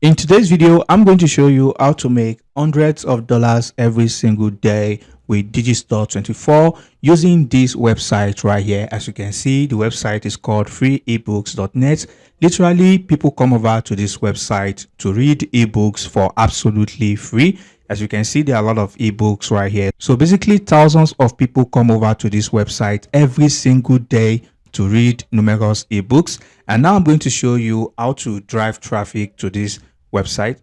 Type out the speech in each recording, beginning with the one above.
In today's video, I'm going to show you how to make hundreds of dollars every single day with Digistore 24 using this website right here. As you can see, the website is called freeebooks.net. Literally, people come over to this website to read ebooks for absolutely free. As you can see, there are a lot of ebooks right here. So basically, thousands of people come over to this website every single day to read numerous ebooks. And now I'm going to show you how to drive traffic to this website.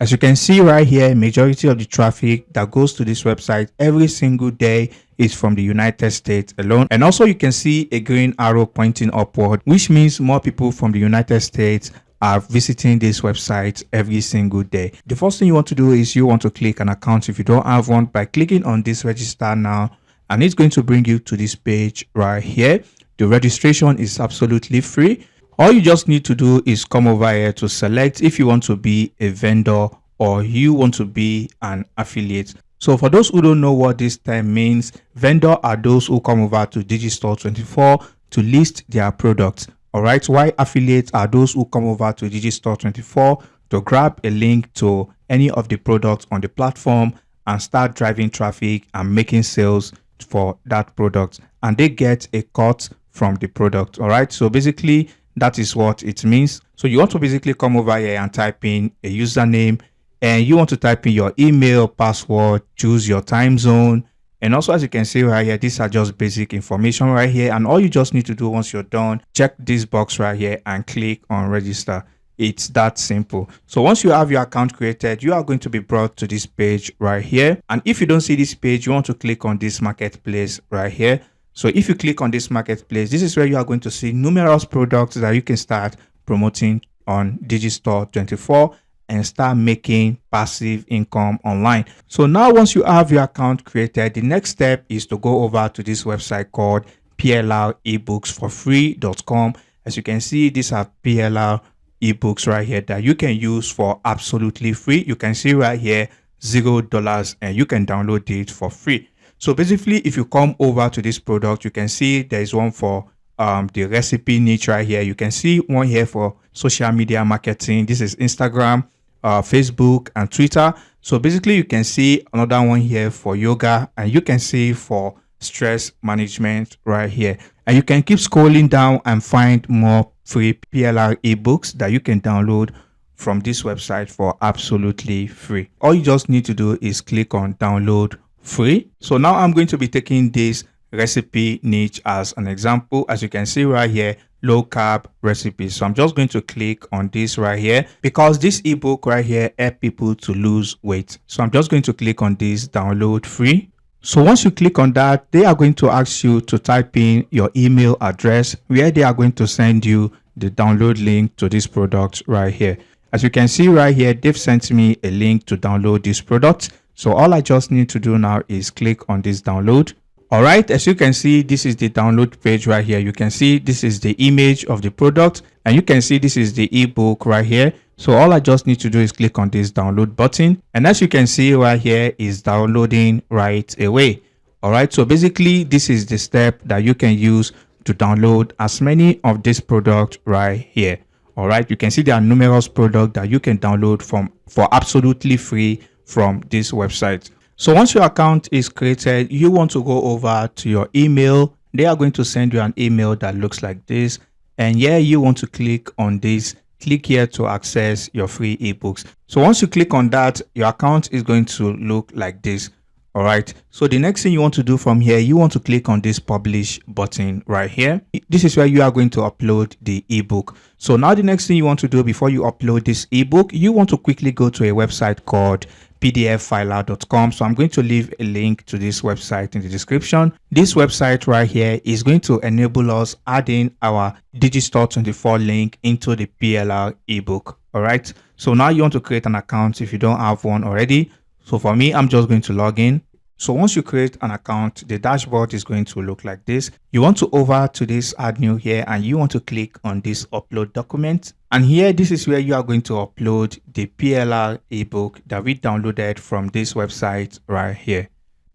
As you can see right here, majority of the traffic that goes to this website every single day is from the United States alone. And also you can see a green arrow pointing upward, which means more people from the United States are visiting this website every single day. The first thing you want to do is you want to click an account if you don't have one by clicking on this register now, and it's going to bring you to this page right here. The registration is absolutely free. All you just need to do is come over here to select if you want to be a vendor or you want to be an affiliate. So for those who don't know what this term means, vendor are those who come over to Digistore 24 to list their products. All right, while affiliates are those who come over to Digistore 24 to grab a link to any of the products on the platform and start driving traffic and making sales for that product, and they get a cut from the product. All right, so basically that is what it means. So you want to basically come over here and type in a username, and you want to type in your email, password, choose your time zone. And also, as you can see right here, these are just basic information right here. And all you just need to do once you're done, check this box right here and click on register. It's that simple. So once you have your account created, you are going to be brought to this page right here. And if you don't see this page, you want to click on this marketplace right here. So if you click on this marketplace, this is where you are going to see numerous products that you can start promoting on Digistore 24 and start making passive income online. So now once you have your account created, the next step is to go over to this website called plrebooksforfree.com. As you can see, these are PLR ebooks right here that you can use for absolutely free. You can see right here $0 and you can download it for free. So basically, if you come over to this product, you can see there is one for the recipe niche right here. You can see one here for social media marketing. This is Instagram, Facebook, and Twitter. So basically, you can see another one here for yoga, and you can see for stress management right here. And you can keep scrolling down and find more free PLR ebooks that you can download from this website for absolutely free. All you just need to do is click on download free. So now I'm going to be taking this recipe niche as an example. As you can see right here, low carb recipes. So I'm just going to click on this right here because this ebook right here help people to lose weight. So I'm just going to click on this download free. So once you click on that, they are going to ask you to type in your email address where they are going to send you the download link to this product right here. As you can see right here, they've sent me a link to download this product. So all I just need to do now is click on this download. All right, as you can see, this is the download page right here. You can see this is the image of the product, and you can see this is the ebook right here. So all I just need to do is click on this download button, and as you can see right here is downloading right away. All right, so basically this is the step that you can use to download as many of this product right here. All right, you can see there are numerous products that you can download for absolutely free from this website. So once your account is created, you want to go over to your email. They are going to send you an email that looks like this, and here you want to click on this. Click here to access your free ebooks. So once you click on that, your account is going to look like this. All right, so the next thing you want to do from here, you want to click on this publish button right here. This is where you are going to upload the ebook. So now the next thing you want to do before you upload this ebook, you want to quickly go to a website called pdffiler.com. So I'm going to leave a link to this website in the description. This website right here is going to enable us adding our Digistore 24 link into the PLR ebook. All right, so now you want to create an account if you don't have one already. So for me, I'm just going to log in. So once you create an account, the dashboard is going to look like this. You want to over to this add new here, and you want to click on this upload document. And here, this is where you are going to upload the PLR ebook that we downloaded from this website right here.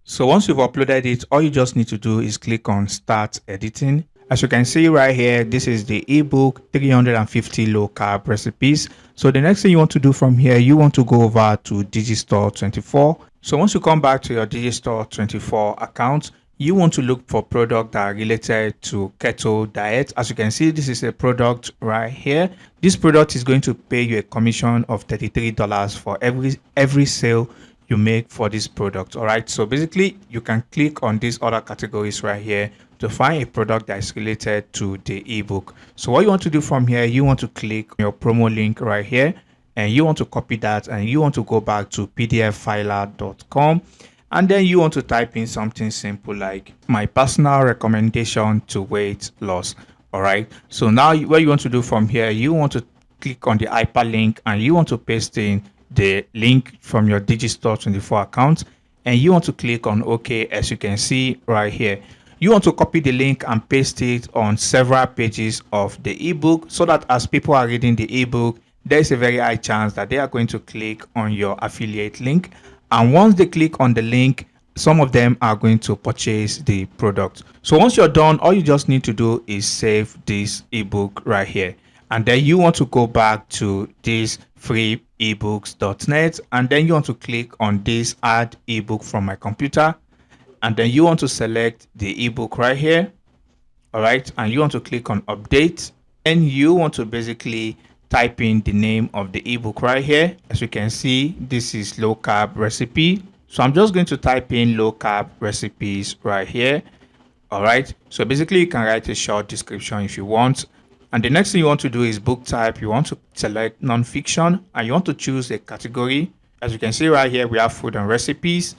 So once you've uploaded it, all you just need to do is click on start editing. As you can see right here, this is the ebook 350 low carb recipes. So the next thing you want to do from here, you want to go over to Digistore 24. So once you come back to your Digistore 24 account, you want to look for products that are related to keto diet. As you can see, this is a product right here. This product is going to pay you a commission of $33 for every sale you make for this product. All right, so basically you can click on these other categories right here to find a product that is related to the ebook. So what you want to do from here, you want to click on your promo link right here, and you want to copy that, and you want to go back to pdffiler.com, and then you want to type in something simple like my personal recommendation to weight loss. All right, so now what you want to do from here, you want to click on the hyperlink, and you want to paste in the link from your Digistore 24 account, and you want to click on OK. As you can see right here, you want to copy the link and paste it on several pages of the ebook, so that as people are reading the ebook, there's a very high chance that they are going to click on your affiliate link, and once they click on the link, some of them are going to purchase the product. So once you're done, all you just need to do is save this ebook right here, and then you want to go back to this freeebooks.net, and then you want to click on this add ebook from my computer, and then you want to select the ebook right here. All right, and you want to click on update, and you want to basically type in the name of the ebook right here. As you can see, this is low carb recipe, so I'm just going to type in low carb recipes right here. All right, so basically you can write a short description if you want. And the next thing you want to do is book type. You want to select non-fiction, and you want to choose a category. As you can see right here, we have food and recipes.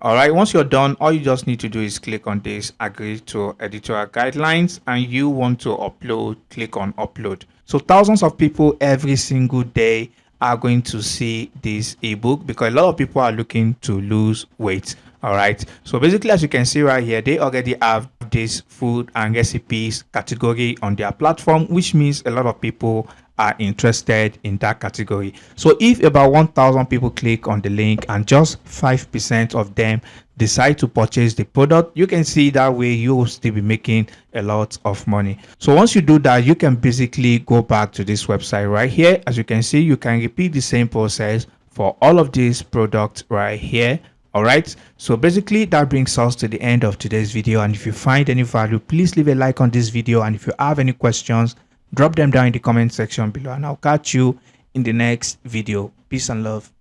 All right, once you're done, all you just need to do is click on this agree to editorial guidelines, and you want to upload, click on upload. So thousands of people every single day are going to see this ebook, because a lot of people are looking to lose weight. All right, so basically, as you can see right here, they already have this food and recipes category on their platform, which means a lot of people are interested in that category. So if about 1,000 people click on the link and just 5% of them decide to purchase the product, you can see that way you will still be making a lot of money. So once you do that, you can basically go back to this website right here. As you can see, you can repeat the same process for all of these products right here. All right, so basically that brings us to the end of today's video, and if you find any value, please leave a like on this video, and if you have any questions, drop them down in the comment section below, and I'll catch you in the next video. Peace and love.